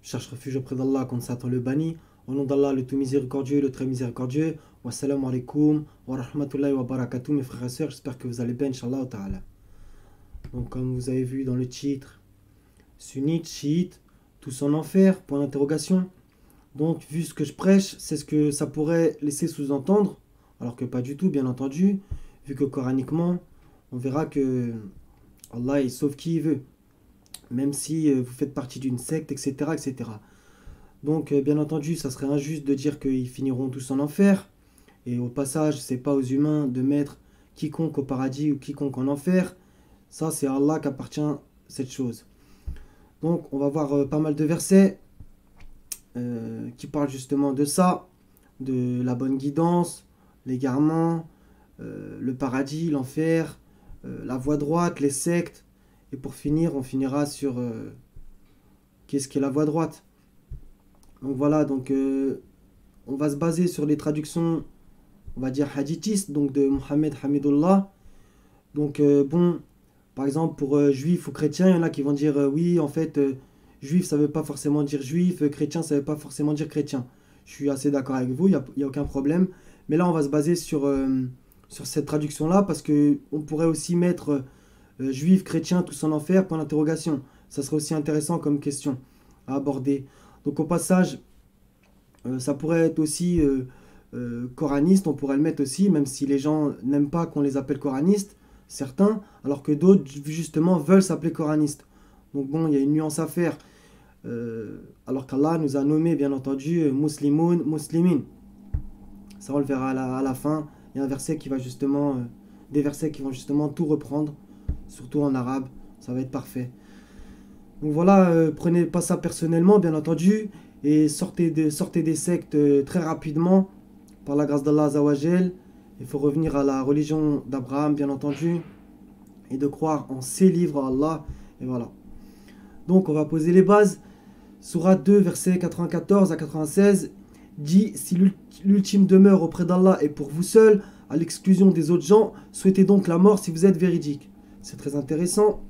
Je cherche refuge auprès d'Allah contre Satan le banni. Au nom d'Allah, le tout miséricordieux, le très miséricordieux. Wassalamu alaikum wa rahmatullahi wa barakatuh, mes frères et sœurs. J'espère que vous allez bien, Inch'Allah ta'ala. Donc, comme vous avez vu dans le titre, sunnite, chiite, tous en enfer, point d'interrogation. Donc, vu ce que je prêche, c'est ce que ça pourrait laisser sous-entendre, alors que pas du tout, bien entendu, vu que coraniquement, on verra que Allah, il sauve qui il veut, même si vous faites partie d'une secte, etc., etc. Donc, bien entendu, ça serait injuste de dire qu'ils finiront tous en enfer. Et au passage, c'est pas aux humains de mettre quiconque au paradis ou quiconque en enfer. Ça, c'est à Allah qu'appartient cette chose. Donc, on va voir pas mal de versets qui parlent justement de ça, de la bonne guidance, l'égarement, le paradis, l'enfer, la voie droite, les sectes. Et pour finir, on finira sur qu'est-ce qu'est la voie droite. Donc voilà, donc on va se baser sur les traductions, on va dire hadithistes, donc de Mohammed Hamidullah. Donc bon, par exemple pour juifs ou chrétiens, il y en a qui vont dire oui, en fait, juif ça veut pas forcément dire juif, chrétien ça veut pas forcément dire chrétien. Je suis assez d'accord avec vous, il n'y a aucun problème. Mais là, on va se baser sur cette traduction-là parce qu'on pourrait aussi mettre juif, chrétien, tous en enfer, point d'interrogation. Ça serait aussi intéressant comme question à aborder. Donc au passage, ça pourrait être aussi coraniste, on pourrait le mettre aussi, même si les gens n'aiment pas qu'on les appelle coranistes, certains, alors que d'autres justement veulent s'appeler coranistes. Donc bon, il y a une nuance à faire. Alors qu'Allah nous a nommé bien entendu muslimoun, muslimin. Ça on le verra à la fin. Il y a un verset qui va justement, des versets qui vont justement tout reprendre, surtout en arabe, ça va être parfait. Donc voilà, prenez pas ça personnellement bien entendu, et sortez des sectes très rapidement, par la grâce d'Allah Azawajel. Il faut revenir à la religion d'Abraham bien entendu, et de croire en ses livres à Allah, et voilà. Donc on va poser les bases. Sourate 2, versets 94 à 96, dit « Si l'ultime demeure auprès d'Allah est pour vous seul, à l'exclusion des autres gens, souhaitez donc la mort si vous êtes véridique. » C'est très intéressant.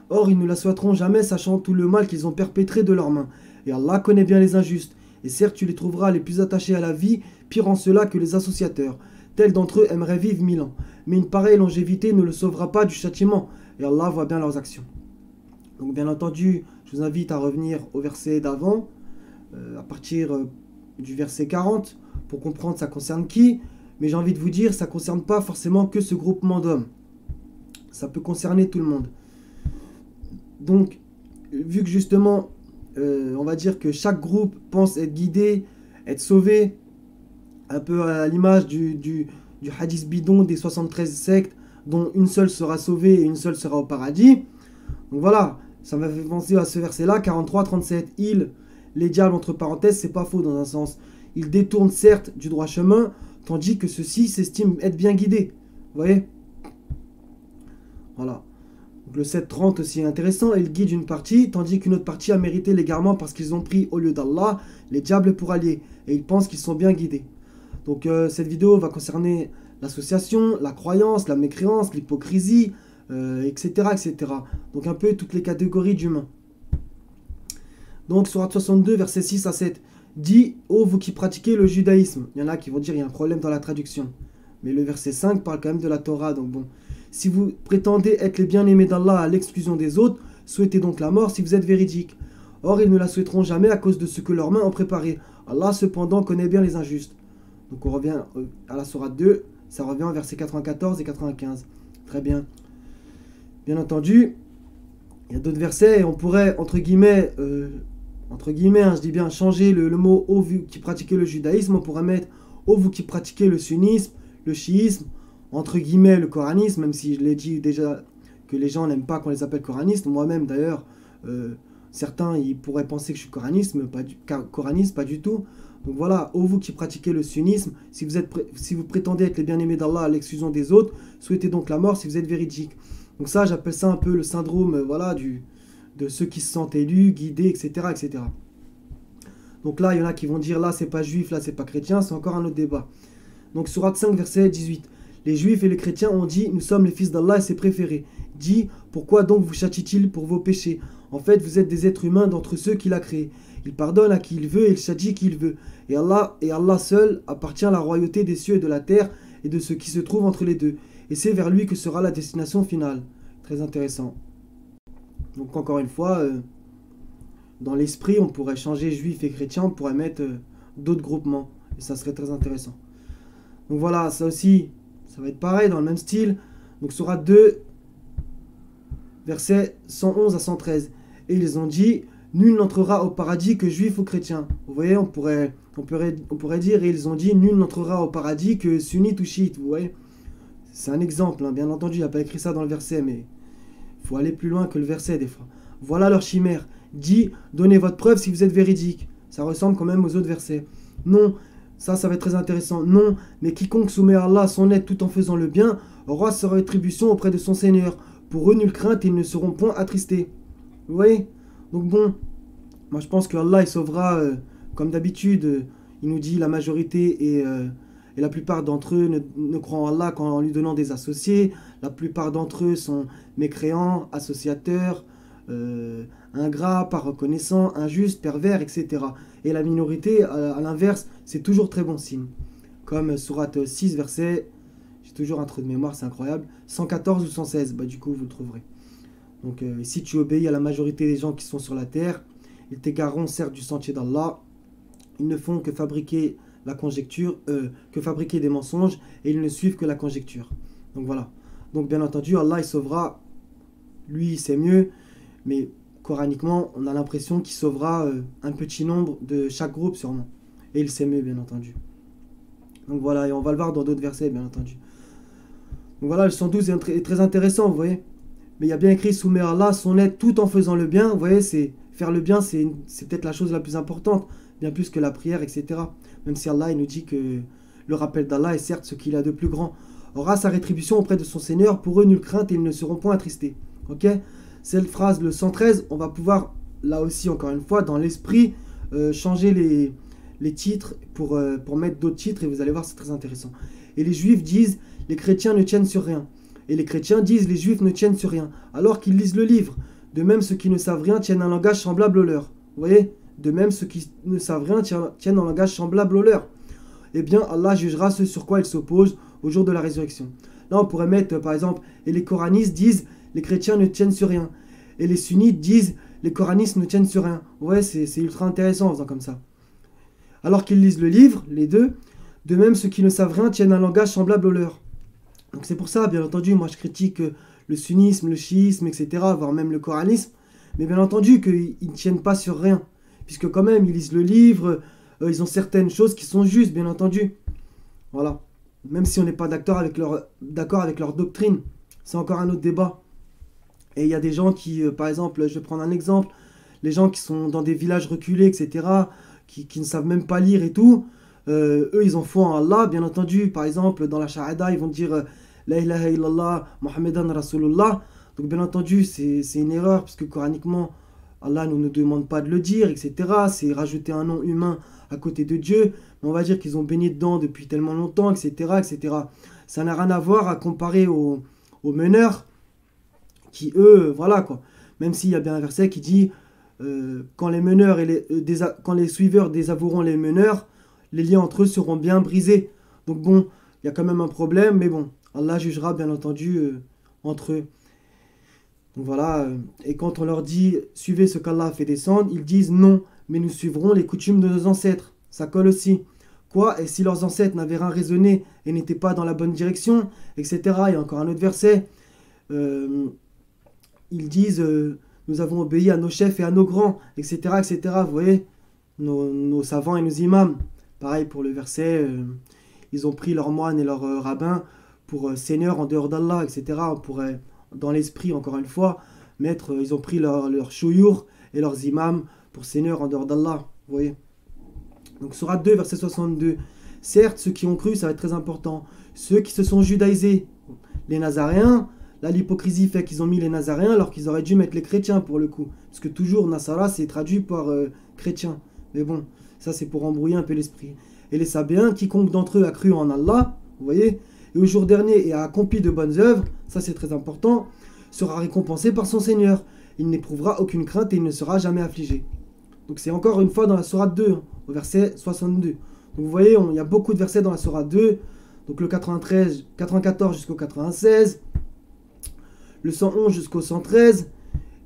Or, ils ne la souhaiteront jamais, sachant tout le mal qu'ils ont perpétré de leurs mains. Et Allah connaît bien les injustes. Et certes, tu les trouveras les plus attachés à la vie, pire en cela que les associateurs. Tels d'entre eux aimeraient vivre 1000 ans. Mais une pareille longévité ne le sauvera pas du châtiment. Et Allah voit bien leurs actions. Donc, bien entendu, je vous invite à revenir au verset d'avant, à partir du verset 40, pour comprendre ça concerne qui. Mais j'ai envie de vous dire, ça ne concerne pas forcément que ce groupement d'hommes. Ça peut concerner tout le monde. Donc, vu que justement, on va dire que chaque groupe pense être guidé, être sauvé, un peu à l'image du hadith bidon des 73 sectes, dont une seule sera sauvée et une seule sera au paradis. Donc voilà, ça m'a fait penser à ce verset-là, 43-37. Les diables, entre parenthèses, c'est pas faux dans un sens. Ils détournent certes du droit chemin, tandis que ceux-ci s'estiment être bien guidés. Vous voyez? Voilà. Donc le 7-30 aussi est intéressant. Ils guident une partie, tandis qu'une autre partie a mérité l'égarement parce qu'ils ont pris au lieu d'Allah les diables pour alliés. Et ils pensent qu'ils sont bien guidés. Donc cette vidéo va concerner l'association, la croyance, la mécréance, l'hypocrisie, etc., etc. Donc un peu toutes les catégories d'humains. Donc sourate 62, versets 6 à 7. Dit, ô vous qui pratiquez le judaïsme. Il y en a qui vont dire il y a un problème dans la traduction. Mais le verset 5 parle quand même de la Torah. Donc bon. Si vous prétendez être les bien-aimés d'Allah à l'exclusion des autres, souhaitez donc la mort si vous êtes véridique. Or, ils ne la souhaiteront jamais à cause de ce que leurs mains ont préparé. Allah, cependant, connaît bien les injustes. Donc, on revient à la sourate 2. Ça revient en versets 94 et 95. Très bien. Bien entendu, il y a d'autres versets et on pourrait, entre guillemets, je dis bien, changer le mot « ô vous qui pratiquez le judaïsme », on pourrait mettre « ô vous qui pratiquez le sunnisme, le chiisme », entre guillemets le coranisme, même si je l'ai dit déjà que les gens n'aiment pas qu'on les appelle coranistes. Moi-même d'ailleurs, certains ils pourraient penser que je suis coraniste, pas du tout. Donc voilà, ô vous qui pratiquez le sunnisme, si vous prétendez être les bien-aimés d'Allah à l'exclusion des autres, souhaitez donc la mort si vous êtes véridique. Donc ça, j'appelle ça un peu le syndrome voilà, de ceux qui se sentent élus, guidés, etc., etc. Donc là, il y en a qui vont dire là c'est pas juif, là c'est pas chrétien, c'est encore un autre débat. Donc sourate 5, verset 18. Les juifs et les chrétiens ont dit « Nous sommes les fils d'Allah et ses préférés ». Dit « Pourquoi donc vous châtie-t-il pour vos péchés ? En fait, vous êtes des êtres humains d'entre ceux qu'il a créés. Il pardonne à qui il veut et il châtie qui il veut. Et Allah seul appartient à la royauté des cieux et de la terre et de ce qui se trouve entre les deux. Et c'est vers lui que sera la destination finale. Très intéressant. Donc encore une fois, dans l'esprit, on pourrait changer juif et chrétien, on pourrait mettre d'autres groupements. Et ça serait très intéressant. Donc voilà, ça aussi, ça va être pareil, dans le même style. Donc sourate 2, versets 111 à 113. Et ils ont dit, nul n'entrera au paradis que juif ou chrétien. Vous voyez, on pourrait dire, et ils ont dit, nul n'entrera au paradis que sunnite ou chiite. Vous voyez, c'est un exemple, hein. Bien entendu, il n'y a pas écrit ça dans le verset, mais il faut aller plus loin que le verset des fois. Voilà leur chimère. Dit, donnez votre preuve si vous êtes véridique. Ça ressemble quand même aux autres versets. Non, ça va être très intéressant. Non, mais quiconque soumet à Allah son aide tout en faisant le bien, aura sa rétribution auprès de son Seigneur. Pour eux, nulle crainte, ils ne seront point attristés. Vous voyez? Donc bon, moi je pense que Allah il sauvera, comme d'habitude, il nous dit la majorité et la plupart d'entre eux ne croient en Allah qu'en lui donnant des associés. La plupart d'entre eux sont mécréants, associateurs, ingrats, pas reconnaissants, injustes, pervers, etc. Et la minorité, à l'inverse, c'est toujours très bon signe. Comme sourate 6, verset, j'ai toujours un trou de mémoire, c'est incroyable, 114 ou 116, bah du coup vous le trouverez. Donc si tu obéis à la majorité des gens qui sont sur la terre, ils t'égareront certes du sentier d'Allah, ils ne font que fabriquer la conjecture, que fabriquer des mensonges, et ils ne suivent que la conjecture. Donc voilà. Donc bien entendu, Allah il sauvera, lui c'est mieux, mais coraniquement, on a l'impression qu'il sauvera un petit nombre de chaque groupe sûrement. Et il sait mieux, bien entendu. Donc voilà, et on va le voir dans d'autres versets, bien entendu. Donc voilà, le 112 est très intéressant, vous voyez. Mais il y a bien écrit, soumet à Allah son aide tout en faisant le bien. Vous voyez, faire le bien, c'est peut-être la chose la plus importante, bien plus que la prière, etc. Même si Allah il nous dit que le rappel d'Allah est certes ce qu'il a de plus grand. Aura sa rétribution auprès de son Seigneur, pour eux nulle crainte et ils ne seront point attristés. Ok? Cette phrase, le 113, on va pouvoir, là aussi, encore une fois, dans l'esprit, changer les titres pour mettre d'autres titres, et vous allez voir, c'est très intéressant. Et les juifs disent, les chrétiens ne tiennent sur rien. Et les chrétiens disent, les juifs ne tiennent sur rien, alors qu'ils lisent le livre. De même, ceux qui ne savent rien tiennent un langage semblable au leur. Vous voyez? De même, ceux qui ne savent rien tiennent un langage semblable au leur. Eh bien, Allah jugera ce sur quoi ils s'opposent au jour de la résurrection. Là, on pourrait mettre, par exemple, et les coranistes disent, les chrétiens ne tiennent sur rien. Et les sunnites disent, les coranistes ne tiennent sur rien. Ouais, c'est ultra intéressant en faisant comme ça. Alors qu'ils lisent le livre, les deux, de même ceux qui ne savent rien tiennent un langage semblable au leur. Donc c'est pour ça, bien entendu, moi je critique le sunnisme, le chiisme, etc., voire même le coranisme, mais bien entendu qu'ils ne tiennent pas sur rien, puisque quand même ils lisent le livre, ils ont certaines choses qui sont justes, bien entendu. Voilà. Même si on n'est pas d'accord avec leur doctrine, c'est encore un autre débat. Et il y a des gens qui, par exemple, je vais prendre un exemple, les gens qui sont dans des villages reculés, etc., qui ne savent même pas lire et tout, eux, ils en font en Allah, bien entendu. Par exemple, dans la Shahada, ils vont dire La ilaha illallah, Muhammadan Rasulullah. Donc, bien entendu, c'est une erreur, parce que coraniquement, Allah ne nous demande pas de le dire, etc. C'est rajouter un nom humain à côté de Dieu. Mais on va dire qu'ils ont baigné dedans depuis tellement longtemps, etc. etc. Ça n'a rien à voir à comparer aux meneurs, qui eux, voilà quoi. Même s'il y a bien un verset qui dit quand les meneurs et quand les suiveurs désavoueront les meneurs, les liens entre eux seront bien brisés. Donc bon, il y a quand même un problème, mais bon, Allah jugera bien entendu entre eux. Donc voilà, et quand on leur dit suivez ce qu'Allah a fait descendre, ils disent non, mais nous suivrons les coutumes de nos ancêtres. Ça colle aussi. Quoi? Et si leurs ancêtres n'avaient rien raisonné et n'étaient pas dans la bonne direction, etc. Il y a encore un autre verset. Ils disent nous avons obéi à nos chefs et à nos grands, etc. etc. Vous voyez, nos savants et nos imams. Pareil pour le verset, ils ont pris leurs moines et leurs rabbins pour seigneurs en dehors d'Allah, etc. On pourrait, dans l'esprit, encore une fois, mettre, ils ont pris leurs chouyours et leurs imams pour seigneurs en dehors d'Allah. Vous voyez. Donc, sourate 2, verset 62. Certes, ceux qui ont cru, ça va être très important. Ceux qui se sont judaïsés, les Nazaréens, là, l'hypocrisie fait qu'ils ont mis les Nazaréens alors qu'ils auraient dû mettre les chrétiens pour le coup. Parce que toujours, Nasara, c'est traduit par chrétien. Mais bon, ça c'est pour embrouiller un peu l'esprit. Et les Sabéens, quiconque d'entre eux a cru en Allah, vous voyez, et au jour dernier et a accompli de bonnes œuvres, ça c'est très important, sera récompensé par son Seigneur. Il n'éprouvera aucune crainte et il ne sera jamais affligé. Donc c'est encore une fois dans la sourate 2, hein, au verset 62. Donc vous voyez, il y a beaucoup de versets dans la sourate 2. Donc le 94 jusqu'au 96, le 111 jusqu'au 113.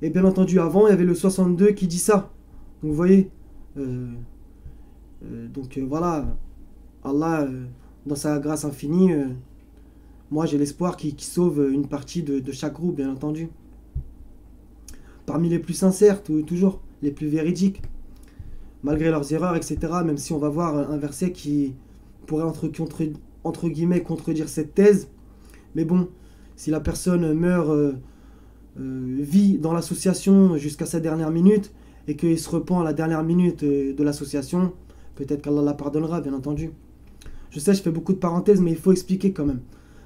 Et bien entendu, avant, il y avait le 62 qui dit ça. Donc vous voyez, voilà, Allah, dans sa grâce infinie, moi j'ai l'espoir qu'il sauve une partie de chaque groupe, bien entendu. Parmi les plus sincères, toujours, les plus véridiques, malgré leurs erreurs, etc. Même si on va voir un verset qui pourrait entre guillemets contredire cette thèse. Mais bon, si la personne meurt, vit dans l'association jusqu'à sa dernière minute, et qu'il se repent à la dernière minute de l'association, peut-être qu'Allah la pardonnera, bien entendu. Je sais, je fais beaucoup de parenthèses, mais il faut expliquer quand même.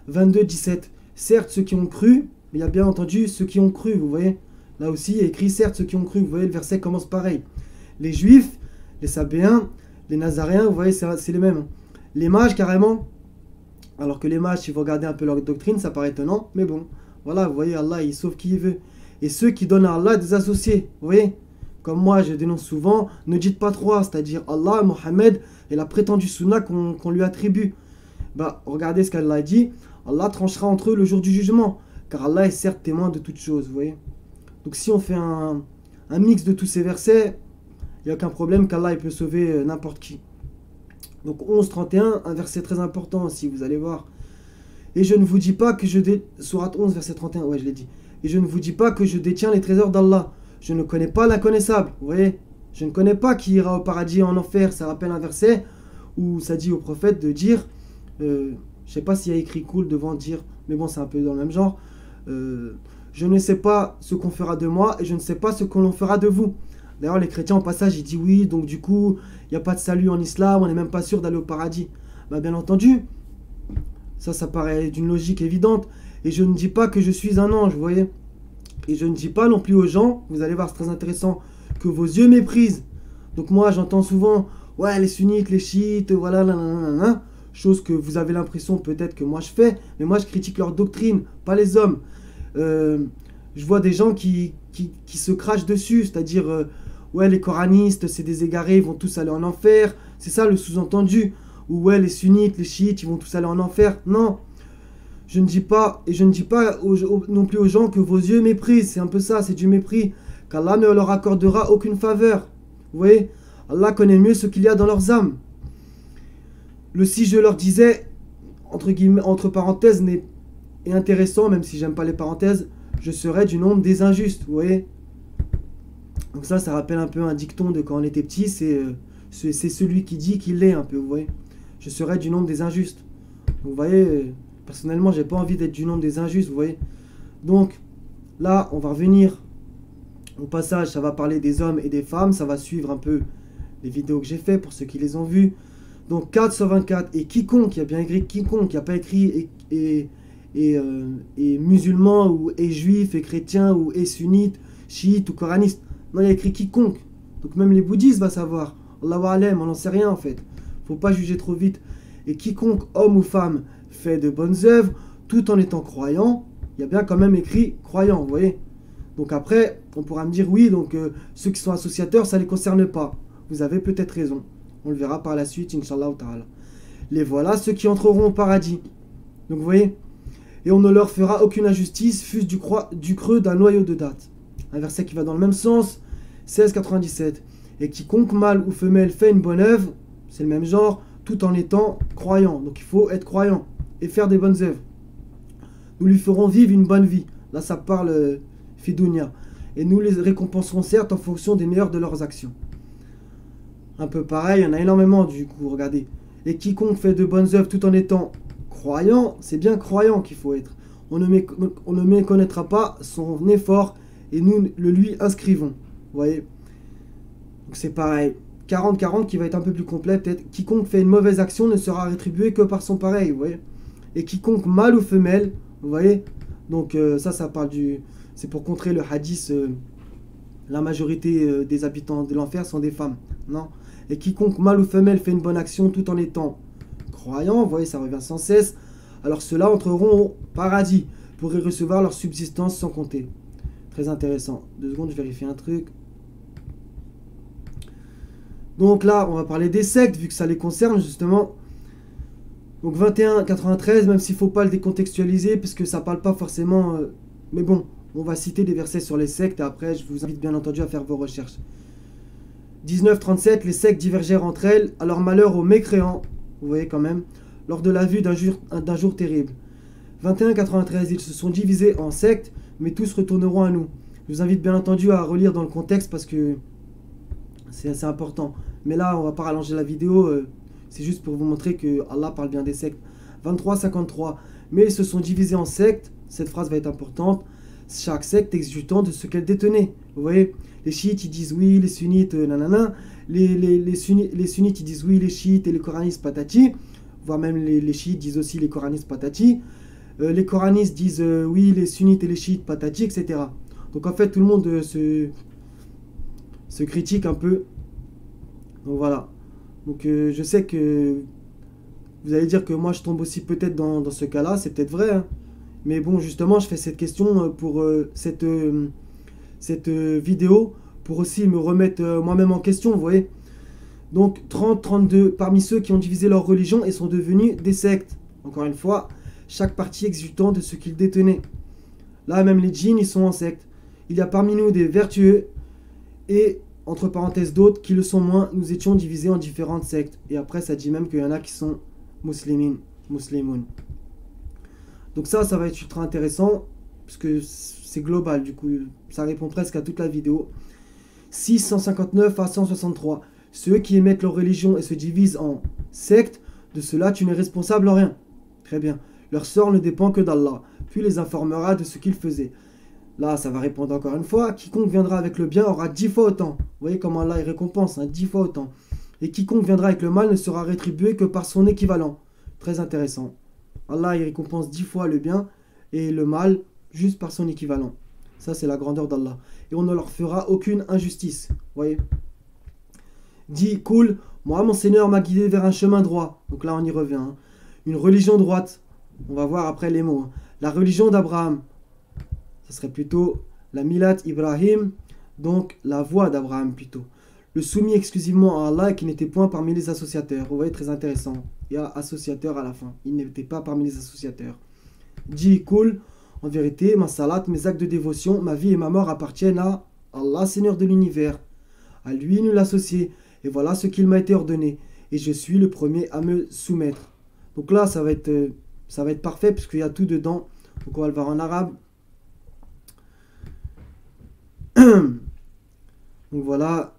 22, 17. Certes, ceux qui ont cru, mais il y a bien entendu ceux qui ont cru, vous voyez. Là aussi, il y a écrit certes, ceux qui ont cru. Vous voyez, le verset commence pareil. Les juifs, les sabéens, les nazaréens, vous voyez, c'est les mêmes. Les mages, carrément. Alors que les mages, si vous regardez un peu leur doctrine, ça paraît étonnant, mais bon. Voilà, vous voyez, Allah, il sauve qui il veut. Et ceux qui donnent à Allah des associés, vous voyez. Comme moi, je dénonce souvent, ne dites pas trois, c'est-à-dire Allah, Mohammed et la prétendue sunna qu'on lui attribue. Bah, regardez ce qu'Allah dit. Allah tranchera entre eux le jour du jugement, car Allah est certes témoin de toutes choses, vous voyez. Donc si on fait un mix de tous ces versets, il n'y a aucun problème qu'Allah peut sauver n'importe qui. Donc 11-31, un verset très important aussi, vous allez voir. Et je ne vous dis pas que Sourate 11, verset 31, ouais, je l'ai dit. Et je ne vous dis pas que je détiens les trésors d'Allah. Je ne connais pas l'inconnaissable, vous voyez. Je ne connais pas qui ira au paradis et en enfer. Ça rappelle un verset où ça dit au prophète de dire, je sais pas s'il y a écrit cool devant dire, mais bon, c'est un peu dans le même genre. Je ne sais pas ce qu'on fera de moi et je ne sais pas ce qu'on fera de vous. D'ailleurs, les chrétiens, au passage, ils disent oui, donc du coup, il n'y a pas de salut en islam, on n'est même pas sûr d'aller au paradis. Bah, bien entendu, ça paraît d'une logique évidente. Et je ne dis pas que je suis un ange, vous voyez. Et je ne dis pas non plus aux gens, vous allez voir, c'est très intéressant, que vos yeux méprisent. Donc moi, j'entends souvent, ouais, les sunnites, les chiites, voilà, nanana, chose que vous avez l'impression peut-être que moi je fais, mais moi je critique leur doctrine, pas les hommes. Je vois des gens qui se crachent dessus, c'est-à-dire, ouais, les coranistes, c'est des égarés, ils vont tous aller en enfer. C'est ça le sous-entendu. Ou ouais, les sunnites, les chiites, ils vont tous aller en enfer. Non. Je ne dis pas, et je ne dis pas non plus aux gens que vos yeux méprisent. C'est un peu ça, c'est du mépris. Qu'Allah ne leur accordera aucune faveur. Vous voyez, Allah connaît mieux ce qu'il y a dans leurs âmes. Le si je leur disais, entre guillemets, entre parenthèses, est intéressant, même si j'aime pas les parenthèses, je serais du nombre des injustes, vous voyez. Donc ça rappelle un peu un dicton de quand on était petit, c'est celui qui dit qu'il l'est un peu, vous voyez. Je serais du nombre des injustes. Donc, vous voyez, personnellement, j'ai pas envie d'être du nombre des injustes, vous voyez. Donc, là, on va revenir au passage, ça va parler des hommes et des femmes, ça va suivre un peu les vidéos que j'ai fait pour ceux qui les ont vues. Donc 424, et quiconque, il y a bien écrit quiconque, il n'y a pas écrit et musulman, ou et juif, et chrétien, ou et sunnite, chiite, ou coraniste. Non, il y a écrit quiconque. Donc même les bouddhistes vont savoir. Allahu a'lam, on n'en sait rien en fait. Faut pas juger trop vite. Et quiconque, homme ou femme, fait de bonnes œuvres, tout en étant croyant, il y a bien quand même écrit croyant, vous voyez. Donc après, on pourra me dire oui, donc ceux qui sont associateurs, ça ne les concerne pas. Vous avez peut-être raison. On le verra par la suite, Inch'Allah ta'ala. Les voilà ceux qui entreront au paradis. Donc vous voyez. Et on ne leur fera aucune injustice, fût-ce du creux d'un noyau de date. Un verset qui va dans le même sens, 16,97. Et quiconque mâle ou femelle fait une bonne œuvre, c'est le même genre, tout en étant croyant. Donc il faut être croyant et faire des bonnes œuvres. Nous lui ferons vivre une bonne vie. Là ça parle Fidounia. Et nous les récompenserons certes en fonction des meilleures de leurs actions. Un peu pareil, il y en a énormément du coup, regardez. Et quiconque fait de bonnes œuvres tout en étant croyant, c'est bien croyant qu'il faut être. On ne méconnaîtra pas son effort et nous le lui inscrivons. Vous voyez. Donc c'est pareil. 40-40 qui va être un peu plus complet peut-être. Quiconque fait une mauvaise action ne sera rétribué que par son pareil. Vous voyez. Et quiconque mâle ou femelle, vous voyez. Donc ça parle du... C'est pour contrer le hadith. La majorité des habitants de l'enfer sont des femmes. Non. Et quiconque mâle ou femelle fait une bonne action tout en étant croyant, vous voyez, ça revient sans cesse, alors ceux-là entreront au paradis pour y recevoir leur subsistance sans compter. Très intéressant. 2 secondes, je vérifie un truc. Donc là, on va parler des sectes, vu que ça les concerne justement. Donc 21-93, même s'il ne faut pas le décontextualiser, parce que ça parle pas forcément... mais bon, on va citer des versets sur les sectes, et après je vous invite bien entendu à faire vos recherches. 19-37, les sectes divergèrent entre elles, à leur malheur aux mécréants, vous voyez quand même, lors de la vue d'un jour terrible. 21-93, ils se sont divisés en sectes, mais tous retourneront à nous. Je vous invite bien entendu à relire dans le contexte, parce que c'est assez important. Mais là, on va pas rallonger la vidéo, c'est juste pour vous montrer que Allah parle bien des sectes. 23-53, mais ils se sont divisés en sectes, cette phrase va être importante, chaque secte exultant de ce qu'elle détenait. Vous voyez, les chiites ils disent oui, les sunnites nanana, les sunnites ils disent oui, les chiites et les coranistes patati, voire même les chiites disent aussi les coranistes patati, les coranistes disent oui, les sunnites et les chiites patati, etc. Donc en fait, tout le monde se critique un peu. Donc voilà. Donc je sais que vous allez dire que moi je tombe aussi peut-être dans ce cas-là, c'est peut-être vrai, hein. Mais bon, justement, je fais cette question pour cette vidéo, pour aussi me remettre moi-même en question, vous voyez. Donc 30-32, parmi ceux qui ont divisé leur religion et sont devenus des sectes. Encore une fois, chaque parti exultant de ce qu'ils détenaient. Là, même les djinns, ils sont en secte. Il y a parmi nous des vertueux et, entre parenthèses, d'autres qui le sont moins. Nous étions divisés en différentes sectes. Et après, ça dit même qu'il y en a qui sont muslimoun. Donc ça va être ultra intéressant, parce que c'est global, du coup, ça répond presque à toute la vidéo. 659 à 163. Ceux qui émettent leur religion et se divisent en sectes, de cela tu n'es responsable en rien. Très bien. Leur sort ne dépend que d'Allah, puis les informera de ce qu'ils faisaient. Là, ça va répondre encore une fois. Quiconque viendra avec le bien aura 10 fois autant. Vous voyez comment Allah il récompense, 10 fois autant. Et quiconque viendra avec le mal ne sera rétribué que par son équivalent. Très intéressant. Allah il récompense 10 fois le bien et le mal juste par son équivalent. Ça, c'est la grandeur d'Allah. Et on ne leur fera aucune injustice. Vous voyez. Dit, cool, moi, mon Seigneur m'a guidé vers un chemin droit. Donc là, on y revient. Une religion droite. On va voir après les mots. La religion d'Abraham. Ça serait plutôt la Milat Ibrahim. Donc la voie d'Abraham plutôt. Le soumis exclusivement à Allah et qui n'était point parmi les associateurs. Vous voyez, très intéressant. Il y a associateur à la fin. Il n'était pas parmi les associateurs. Dit, cool, en vérité, ma salat, mes actes de dévotion, ma vie et ma mort appartiennent à Allah, Seigneur de l'univers. À lui nul associé. Et voilà ce qu'il m'a été ordonné. Et je suis le premier à me soumettre. Donc là, ça va être parfait puisqu'il y a tout dedans. Donc on va le voir en arabe. Donc voilà.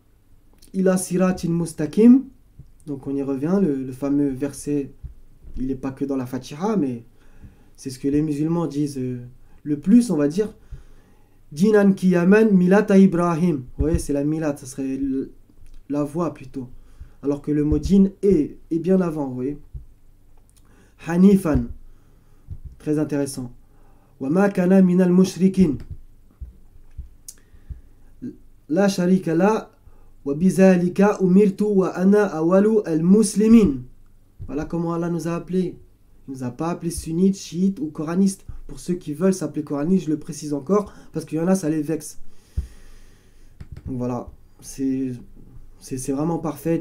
Ila siratin mustaqim. Donc on y revient. Le fameux verset, il n'est pas que dans la Fatiha, mais c'est ce que les musulmans disent le plus, on va dire. Dinan kiyaman milata Ibrahim. Vous voyez, c'est la milat, ça serait la voie plutôt. Alors que le mot din est bien avant, vous voyez. Hanifan. Très intéressant. Wa ma kana minal mushrikin. La sharika la wa bizalika umirtu wa ana awalu al muslimin. Voilà comment Allah nous a appelés. Il ne nous a pas appelés sunnites, chiites ou coranistes. Pour ceux qui veulent s'appeler coranistes, je le précise encore, parce qu'il y en a, ça les vexe. Donc voilà, c'est vraiment parfait.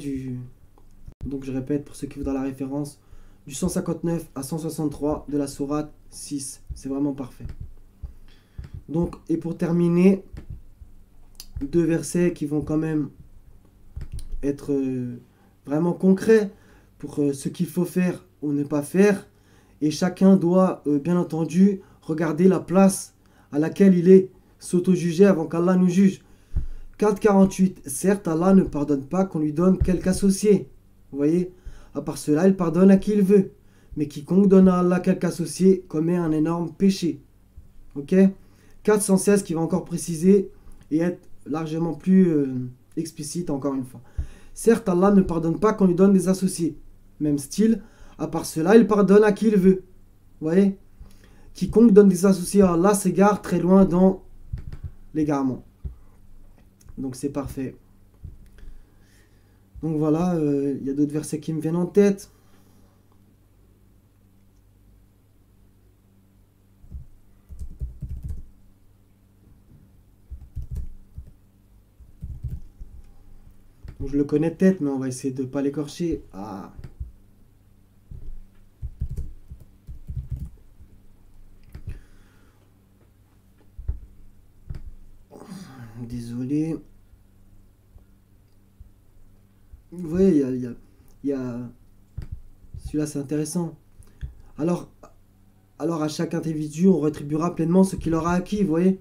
Donc je répète, pour ceux qui voudraient la référence, du 159 à 163 de la sourate 6. C'est vraiment parfait. Donc, et pour terminer, deux versets qui vont quand même être vraiment concrets pour ce qu'il faut faire ou ne pas faire. Et chacun doit, bien entendu, regarder la place à laquelle il est, s'auto-juger avant qu'Allah nous juge. 4,48. Certes, Allah ne pardonne pas qu'on lui donne quelque associé. Vous voyez, à part cela, il pardonne à qui il veut. Mais quiconque donne à Allah quelque associé commet un énorme péché. Ok. 416 qui va encore préciser et être largement plus explicite encore une fois. Certes, Allah ne pardonne pas qu'on lui donne des associés. Même style, à part cela, il pardonne à qui il veut. Vous voyez. Quiconque donne des associés à Allah s'égare très loin dans l'égarement. Donc c'est parfait. Donc voilà, il y a d'autres versets qui me viennent en tête. Bon, je le connais de tête, mais on va essayer de pas l'écorcher. Ah, désolé. Vous voyez, il y a- celui-là c'est intéressant. Alors, alors à chaque individu, on rétribuera pleinement ce qu'il aura acquis, vous voyez.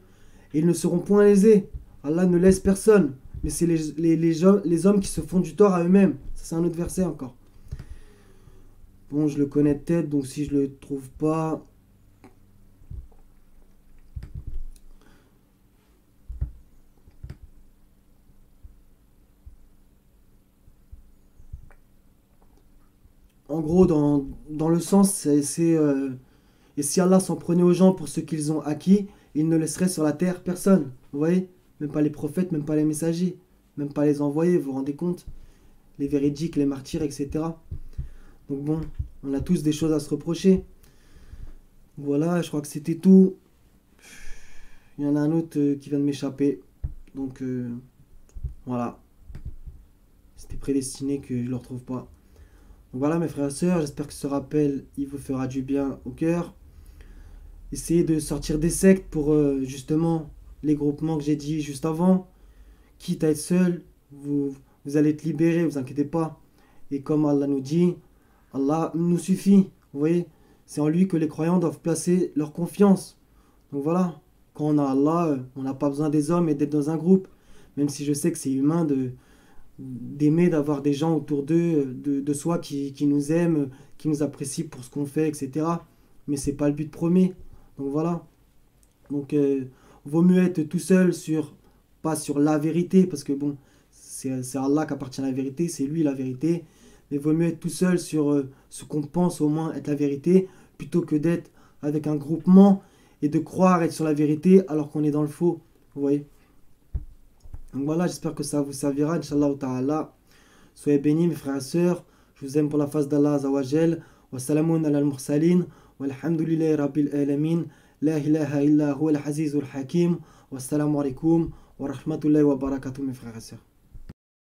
Et ils ne seront point lésés. Allah ne laisse personne. Mais c'est les hommes qui se font du tort à eux-mêmes. Ça, c'est un autre verset encore. Bon, je le connais de tête, donc si je le trouve pas. En gros, dans le sens, et si Allah s'en prenait aux gens pour ce qu'ils ont acquis, il ne laisserait sur la terre personne. Vous voyez? Même pas les prophètes, même pas les messagers, même pas les envoyés, vous vous rendez compte? Les véridiques, les martyrs, etc. Donc bon, on a tous des choses à se reprocher. Voilà, je crois que c'était tout. Il y en a un autre qui vient de m'échapper. Donc voilà, c'était prédestiné que je ne le retrouve pas. Donc voilà mes frères et sœurs, j'espère que ce rappel il vous fera du bien au cœur. Essayez de sortir des sectes pour justement les groupements que j'ai dit juste avant. Quitte à être seul, vous allez être libérés, vous inquiétez pas. Et comme Allah nous dit, Allah nous suffit. Vous voyez, c'est en lui que les croyants doivent placer leur confiance. Donc voilà, quand on a Allah, on n'a pas besoin des hommes et d'être dans un groupe. Même si je sais que c'est humain d'aimer d'avoir des gens autour d'eux, de soi qui nous aiment, qui nous apprécient pour ce qu'on fait, etc. Mais c'est pas le but premier. Donc voilà. Donc vaut mieux être tout seul pas sur la vérité, parce que bon, c'est Allah qui appartient à la vérité, c'est lui la vérité. Mais vaut mieux être tout seul sur ce qu'on pense au moins être la vérité, plutôt que d'être avec un groupement et de croire être sur la vérité alors qu'on est dans le faux. Vous voyez. Donc voilà, j'espère que ça vous servira, Inch'Allah ta'ala. Soyez bénis mes frères et sœurs. Je vous aime pour la face d'Allah Azawajal. Wa salamun ala al-mursalin. Walhamdulillahi rabbil alamin. La ilaha illa huwa al-azizul hakim. Wassalamu alaikum wa rahmatullahi wa barakatuh mes frères et sœurs.